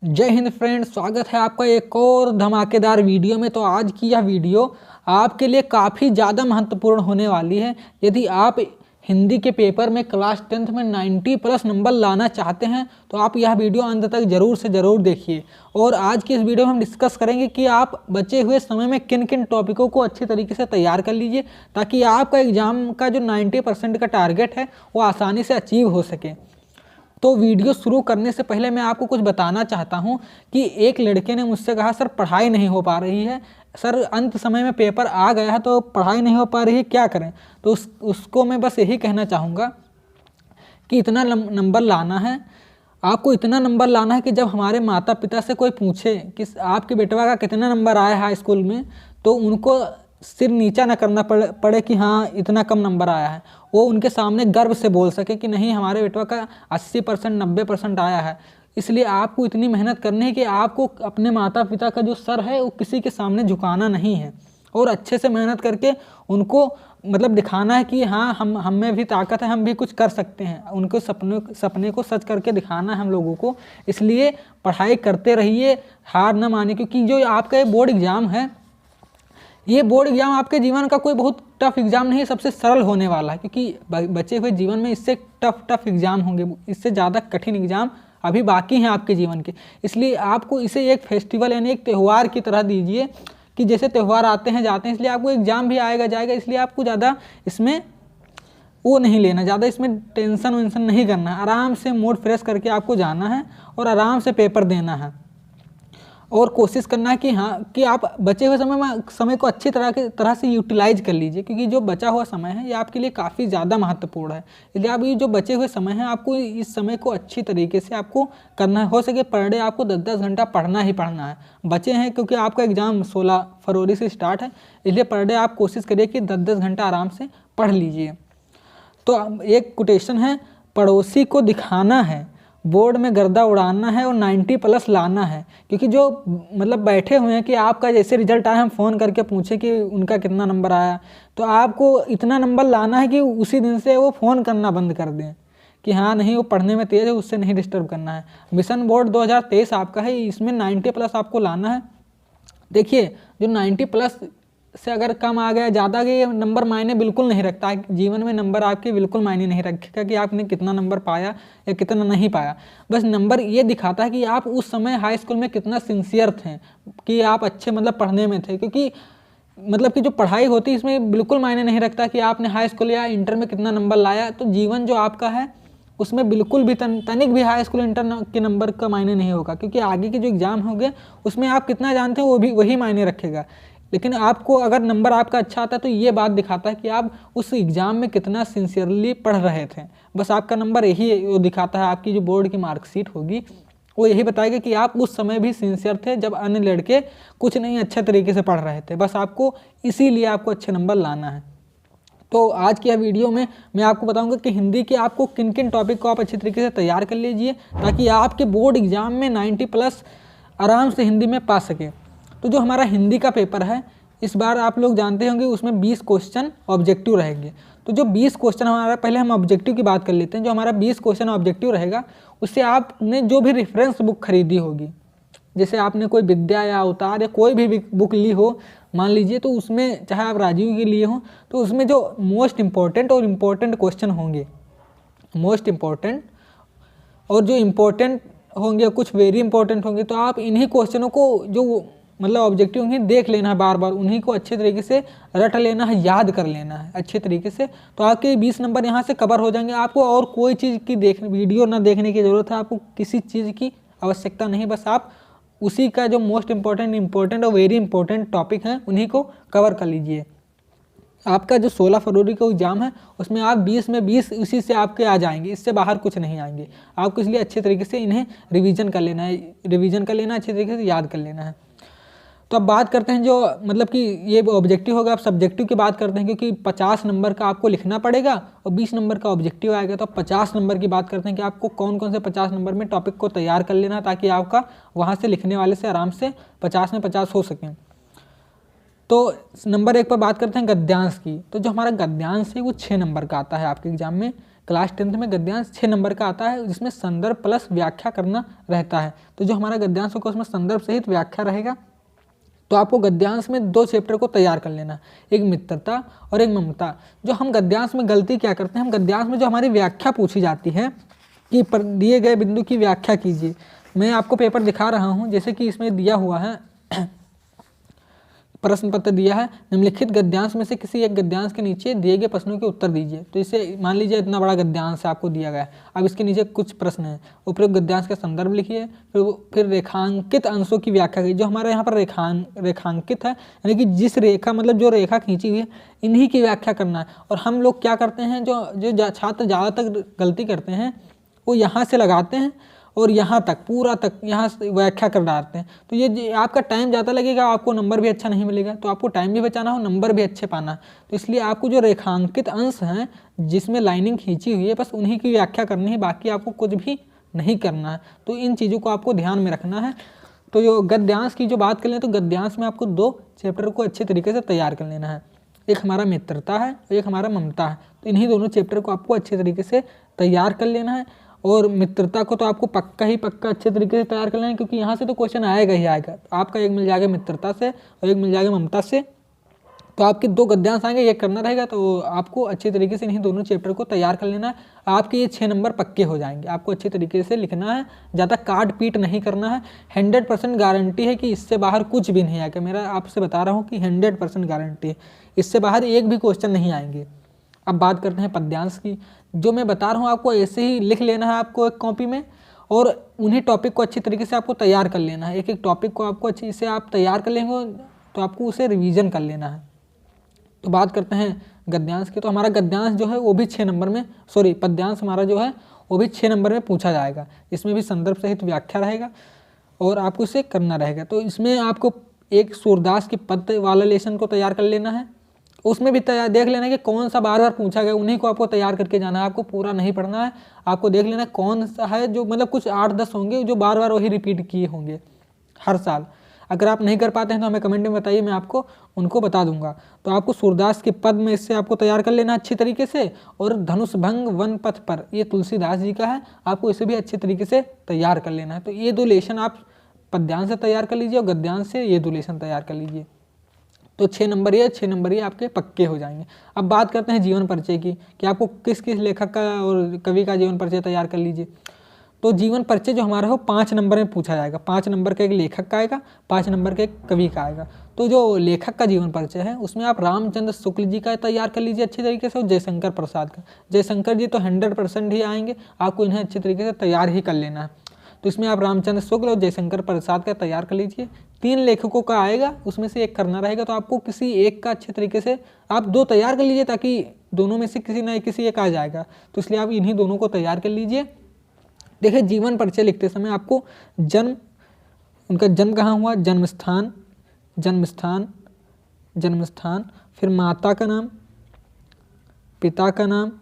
जय हिंद फ्रेंड्स, स्वागत है आपका एक और धमाकेदार वीडियो में। तो आज की यह वीडियो आपके लिए काफ़ी ज़्यादा महत्वपूर्ण होने वाली है। यदि आप हिंदी के पेपर में क्लास 10th में 90+ नंबर लाना चाहते हैं तो आप यह वीडियो अंत तक ज़रूर से ज़रूर देखिए। और आज की इस वीडियो में हम डिस्कस करेंगे कि आप बचे हुए समय में किन किन टॉपिकों को अच्छे तरीके से तैयार कर लीजिए ताकि आपका एग्ज़ाम का जो 90% का टारगेट है वो आसानी से अचीव हो सके। तो वीडियो शुरू करने से पहले मैं आपको कुछ बताना चाहता हूं कि एक लड़के ने मुझसे कहा, सर पढ़ाई नहीं हो पा रही है, सर अंत समय में पेपर आ गया है तो पढ़ाई नहीं हो पा रही है, क्या करें। तो उसको मैं बस यही कहना चाहूँगा कि इतना नंबर लाना है, आपको इतना नंबर लाना है कि जब हमारे माता पिता से कोई पूछे कि आपके बेटवा का कितना नंबर आया हाई स्कूल में, तो उनको सिर नीचा न करना पड़े कि हाँ इतना कम नंबर आया है। वो उनके सामने गर्व से बोल सके कि नहीं, हमारे बेटवा का 80% 90% आया है। इसलिए आपको इतनी मेहनत करनी है कि आपको अपने माता पिता का जो सर है वो किसी के सामने झुकाना नहीं है और अच्छे से मेहनत करके उनको मतलब दिखाना है कि हाँ हम में भी ताकत है, हम भी कुछ कर सकते हैं। उनको सपने को सच करके दिखाना है हम लोगों को। इसलिए पढ़ाई करते रहिए, हार न माने, क्योंकि जो आपका ये बोर्ड एग्ज़ाम है, ये बोर्ड एग्जाम आपके जीवन का कोई बहुत टफ एग्जाम नहीं, सबसे सरल होने वाला है। क्योंकि बचे हुए जीवन में इससे टफ एग्जाम होंगे, इससे ज़्यादा कठिन एग्जाम अभी बाकी हैं आपके जीवन के। इसलिए आपको इसे एक फेस्टिवल यानी एक त्यौहार की तरह दीजिए कि जैसे त्यौहार आते हैं जाते हैं, इसलिए आपको एग्जाम भी आएगा जाएगा, इसलिए आपको ज़्यादा इसमें वो नहीं लेना, ज़्यादा इसमें टेंशन वेंशन नहीं करना है। आराम से मूड फ्रेश करके आपको जाना है और आराम से पेपर देना है और कोशिश करना है कि हाँ कि आप बचे हुए समय को अच्छी तरह से यूटिलाइज कर लीजिए, क्योंकि जो बचा हुआ समय है ये आपके लिए काफ़ी ज़्यादा महत्वपूर्ण है। इसलिए आप ये जो बचे हुए समय है, आपको इस समय को अच्छी तरीके से आपको करना है। हो सके पर डे आपको 10-10 घंटा पढ़ना ही पढ़ना है। बचे हैं क्योंकि आपका एग्ज़ाम 16 फरवरी से स्टार्ट है, इसलिए पर डे आप कोशिश करिए कि 10-10 घंटा आराम से पढ़ लीजिए। तो एक कोटेशन है, पड़ोसी को दिखाना है, बोर्ड में गर्दा उड़ाना है और 90+ लाना है। क्योंकि जो मतलब बैठे हुए हैं कि आपका जैसे रिजल्ट आया हम फ़ोन करके पूछे कि उनका कितना नंबर आया, तो आपको इतना नंबर लाना है कि उसी दिन से वो फ़ोन करना बंद कर दें कि हाँ नहीं वो पढ़ने में तेज़ है, उससे नहीं डिस्टर्ब करना है। मिशन बोर्ड 2023 आपका है, इसमें 90+ आपको लाना है। देखिए जो 90+ से अगर कम आ गया, ज़्यादा गया, ये नंबर मायने बिल्कुल नहीं रखता है जीवन में। नंबर आपके बिल्कुल मायने नहीं रखेगा कि आपने कितना नंबर पाया या कितना नहीं पाया। बस नंबर ये दिखाता है कि आप उस समय हाई स्कूल में कितना सिंसियर थे, कि आप अच्छे मतलब पढ़ने में थे। क्योंकि मतलब कि जो पढ़ाई होती है इसमें बिल्कुल मायने नहीं रखता कि आपने हाई स्कूल या इंटर में कितना नंबर लाया। तो जीवन जो आपका है उसमें बिल्कुल भी तनिक भी हाई स्कूल इंटर के नंबर का मायने नहीं होगा, क्योंकि आगे के जो एग्ज़ाम होंगे उसमें आप कितना जानते हैं वो भी वही मायने रखेगा। लेकिन आपको अगर नंबर आपका अच्छा आता है तो ये बात दिखाता है कि आप उस एग्ज़ाम में कितना सिंसियरली पढ़ रहे थे। बस आपका नंबर यही वो दिखाता है। आपकी जो बोर्ड की मार्कशीट होगी वो यही बताएगा कि आप उस समय भी सिंसियर थे जब अन्य लड़के कुछ नहीं अच्छे तरीके से पढ़ रहे थे। बस आपको इसीलिए आपको अच्छे नंबर लाना है। तो आज की यह वीडियो में मैं आपको बताऊंगा कि हिंदी के आपको किन किन टॉपिक को आप अच्छी तरीके से तैयार कर लीजिए ताकि आपके बोर्ड एग्ज़ाम में 90+ आराम से हिंदी में पा सके। तो जो हमारा हिंदी का पेपर है इस बार आप लोग जानते होंगे उसमें 20 क्वेश्चन ऑब्जेक्टिव रहेंगे। तो जो 20 क्वेश्चन हमारा, पहले हम ऑब्जेक्टिव की बात कर लेते हैं। जो हमारा 20 क्वेश्चन ऑब्जेक्टिव रहेगा उससे आपने जो भी रेफरेंस बुक खरीदी होगी, जैसे आपने कोई विद्या या अवतार या कोई भी बुक ली हो मान लीजिए, तो उसमें चाहे आप राजीव के लिए हो, तो उसमें जो मोस्ट इम्पॉर्टेंट और इम्पॉर्टेंट क्वेश्चन होंगे, मोस्ट इम्पॉर्टेंट और जो इम्पोर्टेंट होंगे, कुछ वेरी इंपॉर्टेंट होंगे, तो आप इन्हीं क्वेश्चनों को जो मतलब ऑब्जेक्टिव होंगे देख लेना है बार बार, उन्हीं को अच्छे तरीके से रट लेना है, याद कर लेना है अच्छे तरीके से। तो आपके 20 नंबर यहाँ से कवर हो जाएंगे। आपको और कोई चीज़ की वीडियो ना देखने की ज़रूरत है, आपको किसी चीज़ की आवश्यकता नहीं। बस आप उसी का जो मोस्ट इम्पॉर्टेंट और वेरी इंपॉर्टेंट टॉपिक हैं उन्हीं को कवर कर लीजिए। आपका जो 16 फरवरी का एग्ज़ाम है उसमें आप 20 में 20 उसी से आपके आ जाएंगे, इससे बाहर कुछ नहीं आएंगे। आपको इसलिए अच्छे तरीके से इन्हें रिवीजन कर लेना है, अच्छे तरीके से याद कर लेना है। तो अब बात करते हैं जो मतलब कि ये ऑब्जेक्टिव होगा, आप सब्जेक्टिव की बात करते हैं, क्योंकि 50 नंबर का आपको लिखना पड़ेगा और 20 नंबर का ऑब्जेक्टिव आएगा। तो 50 नंबर की बात करते हैं कि आपको कौन कौन से 50 नंबर में टॉपिक को तैयार कर लेना ताकि आपका वहाँ से लिखने वाले से आराम से 50 में 50 हो सकें। तो नंबर 1 पर बात करते हैं गद्यांश की। तो जो हमारा गद्यांश है वो 6 नंबर का आता है आपके एग्जाम में। क्लास 10th में गद्यांश 6 नंबर का आता है, जिसमें संदर्भ प्लस व्याख्या करना रहता है। तो जो हमारा गद्यांश होगा उसमें संदर्भ सहित व्याख्या रहेगा। तो आपको गद्यांश में 2 चैप्टर को तैयार कर लेना, एक मित्रता और एक ममता। जो हम गद्यांश में गलती क्या करते हैं, हम गद्यांश में जो हमारी व्याख्या पूछी जाती है कि दिए गए बिंदु की व्याख्या कीजिए। मैं आपको पेपर दिखा रहा हूँ, जैसे कि इसमें दिया हुआ है प्रश्न पत्र दिया है, निम्नलिखित गद्यांश में से किसी एक गद्यांश के नीचे दिए गए प्रश्नों के उत्तर दीजिए। तो इसे मान लीजिए इतना बड़ा गद्यांश आपको दिया गया है, अब इसके नीचे कुछ प्रश्न हैं, उपयुक्त गद्यांश का संदर्भ लिखिए, फिर रेखांकित अंशों की व्याख्या कीजिए। जो हमारे यहाँ पर रेखांकित है, यानी कि जिस रेखा मतलब जो रेखा खींची हुई है, इन्हीं की व्याख्या करना है। और हम लोग क्या करते हैं, जो छात्र ज़्यादातर गलती करते हैं, वो यहाँ से लगाते हैं और यहाँ तक पूरा तक यहाँ से व्याख्या कर डालते हैं। तो ये आपका टाइम ज़्यादा लगेगा, आपको नंबर भी अच्छा नहीं मिलेगा। तो आपको टाइम भी बचाना हो, नंबर भी अच्छे पाना है, तो इसलिए आपको जो रेखांकित अंश हैं जिसमें लाइनिंग खींची हुई है, बस उन्हीं की व्याख्या करनी है, बाकी आपको कुछ भी नहीं करना है। तो इन चीज़ों को आपको ध्यान में रखना है। तो जो गद्यांश की जो बात कर लें, तो गद्यांश में आपको 2 चैप्टर को अच्छे तरीके से तैयार कर लेना है, एक हमारा मित्रता है और एक हमारा ममता है। तो इन्हीं दोनों चैप्टर को आपको अच्छे तरीके से तैयार कर लेना है। और मित्रता को तो आपको पक्का अच्छे तरीके से तैयार कर लेना है, क्योंकि यहाँ से तो क्वेश्चन आएगा ही आएगा। आपका एक मिल जाएगा मित्रता से और एक मिल जाएगा ममता से, तो आपके 2 गद्यांश आएंगे, ये करना रहेगा। तो आपको अच्छे तरीके से इन्हीं दोनों चैप्टर को तैयार कर लेना है। आपके ये 6 नंबर पक्के हो जाएंगे। आपको अच्छे तरीके से लिखना है, ज़्यादा काट पीट नहीं करना है। 100% गारंटी है कि इससे बाहर कुछ भी नहीं आएगा। मेरा आपसे बता रहा हूँ कि 100% गारंटी है, इससे बाहर एक भी क्वेश्चन नहीं आएंगे। अब बात करते हैं पद्यांश की। जो मैं बता रहा हूँ आपको ऐसे ही लिख लेना है आपको एक कॉपी में, और उन्हीं टॉपिक को अच्छी तरीके से आपको तैयार कर लेना है। एक एक टॉपिक को आपको अच्छे से आप तैयार कर लेंगे तो आपको उसे रिवीजन कर लेना है। तो बात करते हैं गद्यांश की। तो हमारा गद्यांश जो है वो भी 6 नंबर में, पद्यांश हमारा जो है वो भी 6 नंबर में पूछा जाएगा। इसमें भी संदर्भ सहित व्याख्या रहेगा और आपको इसे करना रहेगा। तो इसमें आपको एक सूरदास की पद वाला लेसन को तैयार कर लेना है, उसमें भी तैयार देख लेना है कि कौन सा बार बार पूछा गया, उन्हीं को आपको तैयार करके जाना है। आपको पूरा नहीं पढ़ना है, आपको देख लेना है कौन सा है जो मतलब कुछ 8-10 होंगे जो बार बार वही रिपीट किए होंगे हर साल। अगर आप नहीं कर पाते हैं तो हमें कमेंट में बताइए, मैं आपको उनको बता दूंगा। तो आपको सूरदास के पद में इससे आपको तैयार कर लेना अच्छी तरीके से। और धनुष भंग वन पथ पर, ये तुलसीदास जी का है, आपको इसे भी अच्छे तरीके से तैयार कर लेना है। तो ये 2 लेसन आप पद्यांश से तैयार कर लीजिए और गद्यांश से ये 2 लेसन तैयार कर लीजिए। तो 6 नंबर ये आपके पक्के हो जाएंगे। अब बात करते हैं जीवन परिचय की, कि आपको किस किस लेखक का और कवि का जीवन परिचय तैयार कर लीजिए। तो जीवन परिचय जो हमारा हो 5 नंबर में पूछा जाएगा। 5 नंबर का एक लेखक का आएगा, 5 नंबर का एक कवि का आएगा। तो जो लेखक का जीवन परिचय है उसमें आप रामचंद्र शुक्ल जी का तैयार कर लीजिए अच्छे तरीके से, और जयशंकर प्रसाद का। जयशंकर जी तो 100% ही आएंगे, आपको इन्हें अच्छे तरीके से तैयार ही कर लेना है। तो इसमें आप रामचंद्र शुक्ल और जयशंकर प्रसाद का तैयार कर लीजिए। 3 लेखकों का आएगा, उसमें से एक करना रहेगा। तो आपको किसी एक का अच्छे तरीके से आप 2 तैयार कर लीजिए, ताकि दोनों में से किसी ना किसी एक आ जाएगा। तो इसलिए आप इन्हीं दोनों को तैयार कर लीजिए। देखिए जीवन परिचय लिखते समय आपको उनका जन्म कहाँ हुआ, जन्मस्थान, फिर माता का नाम, पिता का नाम,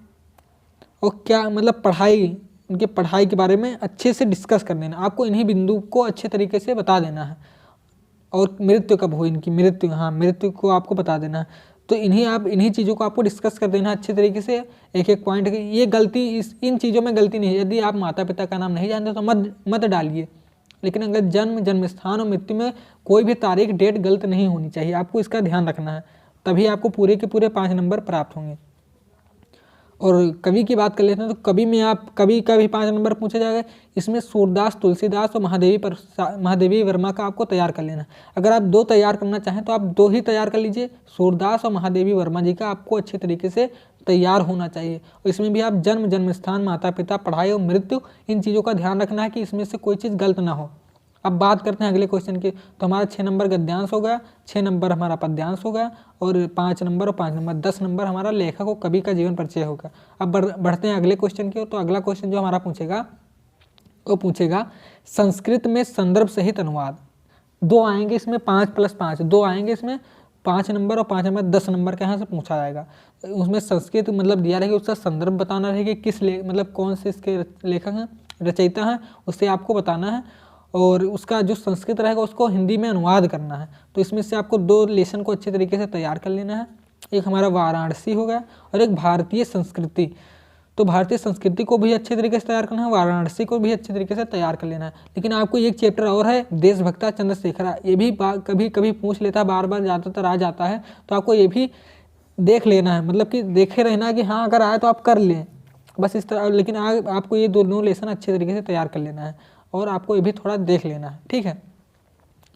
और क्या मतलब पढ़ाई, उनके पढ़ाई के बारे में अच्छे से डिस्कस कर देना। आपको इन्हीं बिंदु को अच्छे तरीके से बता देना है। और मृत्यु कब हुई इनकी, मृत्यु को आपको बता देना है। तो इन्हीं चीज़ों को आपको डिस्कस कर देना अच्छे तरीके से, एक एक पॉइंट। ये गलती इन चीज़ों में गलती नहीं है। यदि आप माता पिता का नाम नहीं जानते तो मत डालिए, लेकिन अगर जन्म स्थान और मृत्यु में कोई भी तारीख डेट गलत नहीं होनी चाहिए, आपको इसका ध्यान रखना है, तभी आपको पूरे के पूरे 5 नंबर प्राप्त होंगे। और कवि की बात कर लेते हैं, तो कवि का भी 5 नंबर पूछा जाएगा। इसमें सूरदास, तुलसीदास और महादेवी वर्मा का आपको तैयार कर लेना। अगर आप 2 तैयार करना चाहें तो आप 2 ही तैयार कर लीजिए। सूरदास और महादेवी वर्मा जी का आपको अच्छे तरीके से तैयार होना चाहिए। और इसमें भी आप जन्म स्थान, माता पिता, पढ़ाई और मृत्यु, इन चीज़ों का ध्यान रखना है कि इसमें से कोई चीज़ गलत ना हो। अब बात करते हैं अगले क्वेश्चन की। तो हमारा 6 नंबर गद्यांश हो गया, 6 नंबर हमारा पद्यांश हो गया, और 5 नंबर और 5 नंबर 10 नंबर हमारा लेखक और कवि का जीवन परिचय होगा। अब बढ़ते हैं अगले क्वेश्चन की ओर। तो अगला क्वेश्चन जो हमारा पूछेगा संस्कृत में संदर्भ सहित अनुवाद। 2 आएंगे इसमें, 5+5 2 आएंगे इसमें, 5 नंबर और 5 नंबर 10 नंबर के यहाँ से पूछा जाएगा। उसमें संस्कृत मतलब दिया रहेगा, उसका संदर्भ बताना रहेगा, मतलब कौन से इसके लेखक हैं, रचयिता हैं, उससे आपको बताना है। और उसका जो संस्कृत रहेगा उसको हिंदी में अनुवाद करना है। तो इसमें से आपको 2 लेसन को अच्छे तरीके से तैयार कर लेना है। एक हमारा वाराणसी हो गया और एक भारतीय संस्कृति। तो भारतीय संस्कृति को भी अच्छे तरीके से तैयार करना है, वाराणसी को भी अच्छे तरीके से तैयार कर लेना है। लेकिन आपको एक चैप्टर और है, देशभक्ता चंद्रशेखरा, ये भी कभी कभी पूछ लेता है, बार बार ज़्यादातर आ जाता है, तो आपको ये भी देख लेना है, मतलब कि देखे रहना है कि हाँ अगर आए तो आप कर लें, बस इस तरह। लेकिन आपको ये दोनों लेसन अच्छे तरीके से तैयार कर लेना है और आपको ये भी थोड़ा देख लेना है, ठीक है।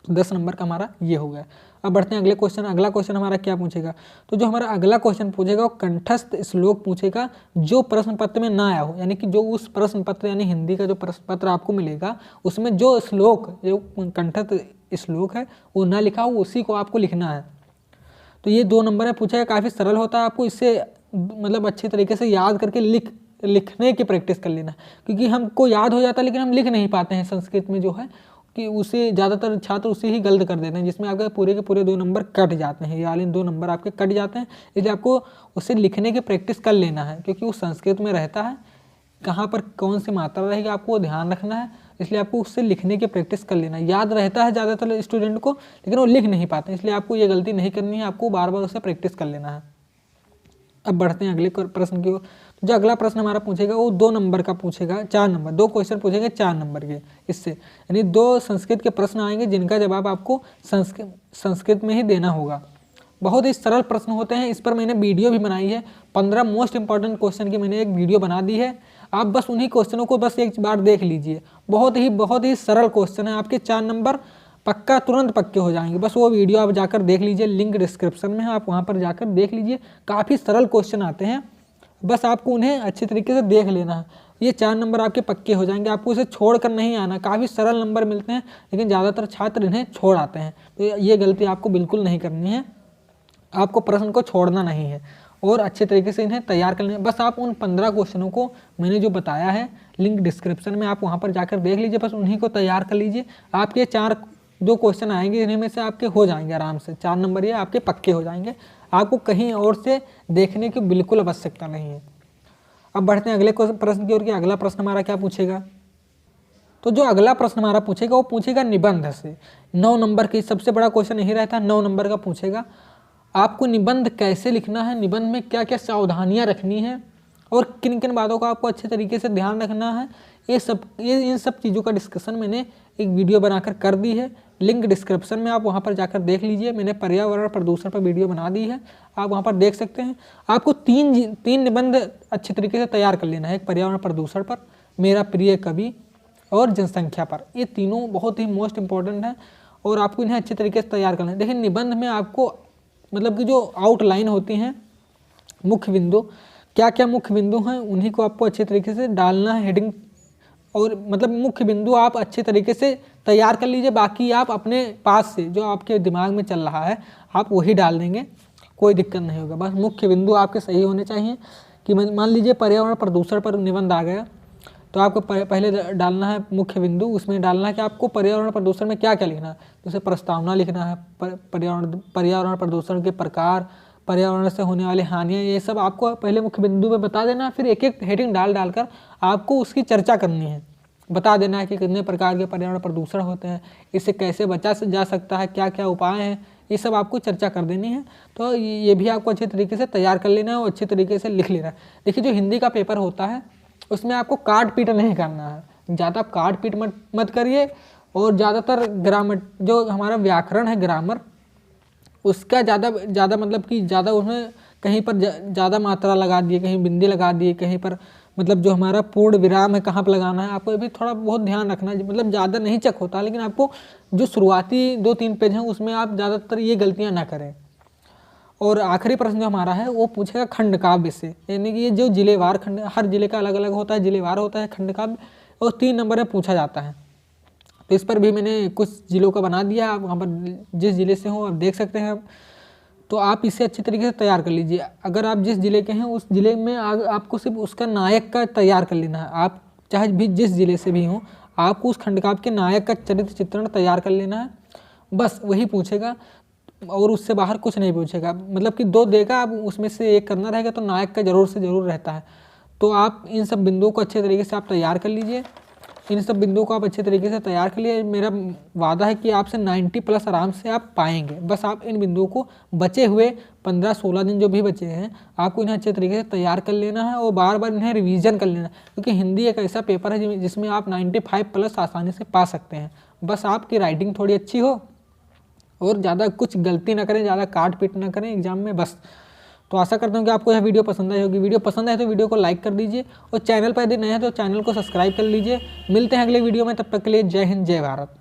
तो 10 नंबर का हमारा ये हो गया। अब बढ़ते हैं अगले क्वेश्चन। अगला क्वेश्चन हमारा क्या पूछेगा, तो जो हमारा अगला क्वेश्चन पूछेगा वो कंठस्थ श्लोक पूछेगा जो प्रश्न पत्र में ना आया हो, यानी कि जो उस प्रश्न पत्र यानी हिंदी का जो प्रश्न पत्र आपको मिलेगा उसमें जो श्लोक, जो कंठस्थ श्लोक है वो ना लिखा हो, उसी को आपको लिखना है। तो ये 2 नंबर है पूछेगा, काफ़ी सरल होता है, आपको इससे मतलब अच्छे तरीके से याद करके लिखने की प्रैक्टिस कर लेना, क्योंकि हमको याद हो जाता है लेकिन हम लिख नहीं पाते हैं संस्कृत में जो है, कि उसे ज़्यादातर छात्र उसे ही गलत कर देते हैं, जिसमें आपके पूरे के पूरे 2 नंबर कट जाते हैं, या 2 नंबर आपके कट जाते हैं। इसलिए आपको उसे लिखने की प्रैक्टिस कर लेना है, क्योंकि वो संस्कृत में रहता है, कहाँ पर कौन सी मात्रा रहेगी आपको ध्यान रखना है, इसलिए आपको उससे लिखने की प्रैक्टिस कर लेना है। याद रहता है ज़्यादातर स्टूडेंट को, लेकिन वो लिख नहीं पाते, इसलिए आपको ये गलती नहीं करनी है, आपको बार बार उसे प्रैक्टिस कर लेना है। अब बढ़ते हैं अगले प्रश्न की ओर। तो जो अगला प्रश्न हमारा पूछेगा वो 2 नंबर का पूछेगा, 4 नंबर, 2 क्वेश्चन पूछेंगे 4 नंबर के इससे, यानी 2 संस्कृत के प्रश्न आएंगे जिनका जवाब आपको संस्कृत में ही देना होगा। बहुत ही सरल प्रश्न होते हैं, इस पर मैंने वीडियो भी बनाई है, 15 मोस्ट इंपॉर्टेंट क्वेश्चन की मैंने एक वीडियो बना दी है, आप बस उन्हीं क्वेश्चनों को बस एक बार देख लीजिए। बहुत ही सरल क्वेश्चन है, आपके 4 नंबर पक्का तुरंत पक्के हो जाएंगे। बस वो वीडियो आप जाकर देख लीजिए, लिंक डिस्क्रिप्शन में है, आप वहाँ पर जाकर देख लीजिए। काफ़ी सरल क्वेश्चन आते हैं, बस आपको उन्हें अच्छे तरीके से देख लेना है। ये 4 नंबर आपके पक्के हो जाएंगे, आपको इसे छोड़ कर नहीं आना। काफ़ी सरल नंबर मिलते हैं, लेकिन ज़्यादातर छात्र इन्हें छोड़ आते हैं, तो ये गलती आपको बिल्कुल नहीं करनी है। आपको प्रश्न को छोड़ना नहीं है और अच्छे तरीके से इन्हें तैयार कर लेना। बस आप उन 15 क्वेश्चनों को मैंने जो बताया है, लिंक डिस्क्रिप्शन में, आप वहाँ पर जाकर देख लीजिए, बस उन्हीं को तैयार कर लीजिए। आपके 2 क्वेश्चन आएंगे, इन्हीं में से आपके हो जाएंगे आराम से, 4 नंबर ये आपके पक्के हो जाएंगे। आपको कहीं और से देखने की बिल्कुल आवश्यकता नहीं है। अब बढ़ते हैं अगले प्रश्न की ओर कि अगला प्रश्न हमारा क्या पूछेगा। तो जो अगला प्रश्न हमारा पूछेगा वो पूछेगा निबंध से, 9 नंबर की। सबसे बड़ा क्वेश्चन यही रहता है, 9 नंबर का पूछेगा। आपको निबंध कैसे लिखना है, निबंध में क्या क्या सावधानियां रखनी है और किन किन बातों का आपको अच्छे तरीके से ध्यान रखना है, इन सब चीज़ों का डिस्कशन मैंने एक वीडियो बनाकर कर दी है। लिंक डिस्क्रिप्शन में, आप वहाँ पर जाकर देख लीजिए। मैंने पर्यावरण प्रदूषण पर वीडियो बना दी है, आप वहाँ पर देख सकते हैं। आपको 3 निबंध अच्छे तरीके से तैयार कर लेना है, एक पर्यावरण प्रदूषण पर, मेरा प्रिय कवि और जनसंख्या पर। ये तीनों बहुत ही मोस्ट इंपॉर्टेंट हैं और आपको इन्हें अच्छे तरीके से तैयार करना है। देखिए निबंध में आपको मतलब कि जो आउटलाइन होती हैं, मुख्य बिंदु, क्या क्या मुख्य बिंदु हैं उन्हीं को आपको अच्छे तरीके से डालना है, हेडिंग और मतलब मुख्य बिंदु आप अच्छे तरीके से तैयार कर लीजिए। बाकी आप अपने पास से जो आपके दिमाग में चल रहा है आप वही डाल देंगे, कोई दिक्कत नहीं होगा। बस मुख्य बिंदु आपके सही होने चाहिए। कि मान लीजिए पर्यावरण प्रदूषण पर निबंध आ गया, तो आपको पहले डालना है मुख्य बिंदु, उसमें डालना है कि आपको पर्यावरण प्रदूषण में क्या क्या लिखना है। जैसे प्रस्तावना लिखना है, पर्यावरण प्रदूषण के प्रकार, पर्यावरण से होने वाली हानियाँ, ये सब आपको पहले मुख्य बिंदु में बता देना है। फिर एक एक हेडिंग डालकर आपको उसकी चर्चा करनी है, बता देना है कि कितने प्रकार के पर्यावरण प्रदूषण होते हैं, इससे कैसे बचा जा सकता है, क्या क्या उपाय हैं, ये सब आपको चर्चा कर देनी है। तो ये भी आपको अच्छे तरीके से तैयार कर लेना है और अच्छे तरीके से लिख लेना है। देखिए जो हिंदी का पेपर होता है उसमें आपको काट पीट नहीं करना है, ज़्यादा काट पीट मत करिए। और ज़्यादातर ग्रामर, जो हमारा व्याकरण है ग्रामर, उसका ज़्यादा मतलब कि ज़्यादा उसमें कहीं पर ज़्यादा मात्रा लगा दिए, कहीं बिंदी लगा दिए, कहीं पर मतलब जो हमारा पूर्ण विराम है कहाँ पर लगाना है, आपको ये भी थोड़ा बहुत ध्यान रखना है। मतलब ज़्यादा नहीं चेक होता, लेकिन आपको जो शुरुआती 2-3 पेज हैं उसमें आप ज़्यादातर ये गलतियाँ ना करें। और आखिरी प्रश्न जो हमारा है वो पूछेगा खंड काव्य से, यानी कि ये जो जिलेवार खंड, हर जिले का अलग अलग होता है, जिलेवार होता है खंड काव्य, और 3 नंबर में पूछा जाता है। तो इस पर भी मैंने कुछ जिलों का बना दिया, आप वहाँ पर जिस जिले से हो आप देख सकते हैं। तो आप इसे अच्छी तरीके से तैयार कर लीजिए। अगर आप जिस जिले के हैं उस जिले में आपको सिर्फ उसका नायक का तैयार कर लेना है। आप चाहे भी जिस जिले से भी हो, आपको उस खंडकाव्य के नायक का चरित्र चित्रण तैयार कर लेना है, बस वही पूछेगा और उससे बाहर कुछ नहीं पूछेगा। मतलब कि 2 देगा, आप उसमें से एक करना रहेगा, तो नायक का जरूर से ज़रूर रहता है। तो आप इन सब बिंदुओं को अच्छे तरीके से आप तैयार कर लीजिए इन सब बिंदुओं को आप अच्छे तरीके से तैयार कर लिए। मेरा वादा है कि आपसे 90 प्लस आराम से आप पाएंगे। बस आप इन बिंदुओं को बचे हुए 15-16 दिन जो भी बचे हैं आपको इन्हें अच्छे तरीके से तैयार कर लेना है और बार बार इन्हें रिवीजन कर लेना है, क्योंकि हिंदी एक ऐसा पेपर है जिसमें आप 95 प्लस आसानी से पा सकते हैं। बस आपकी राइटिंग थोड़ी अच्छी हो और ज़्यादा कुछ गलती ना करें, ज़्यादा काट पीट ना करें एग्जाम में बस। तो आशा करता हूँ कि आपको यह वीडियो पसंद आई होगी। वीडियो पसंद आए तो वीडियो को लाइक कर दीजिए और चैनल पर यदि नए हैं तो चैनल को सब्सक्राइब कर लीजिए। मिलते हैं अगले वीडियो में, तब तक के लिए जय हिंद जय भारत।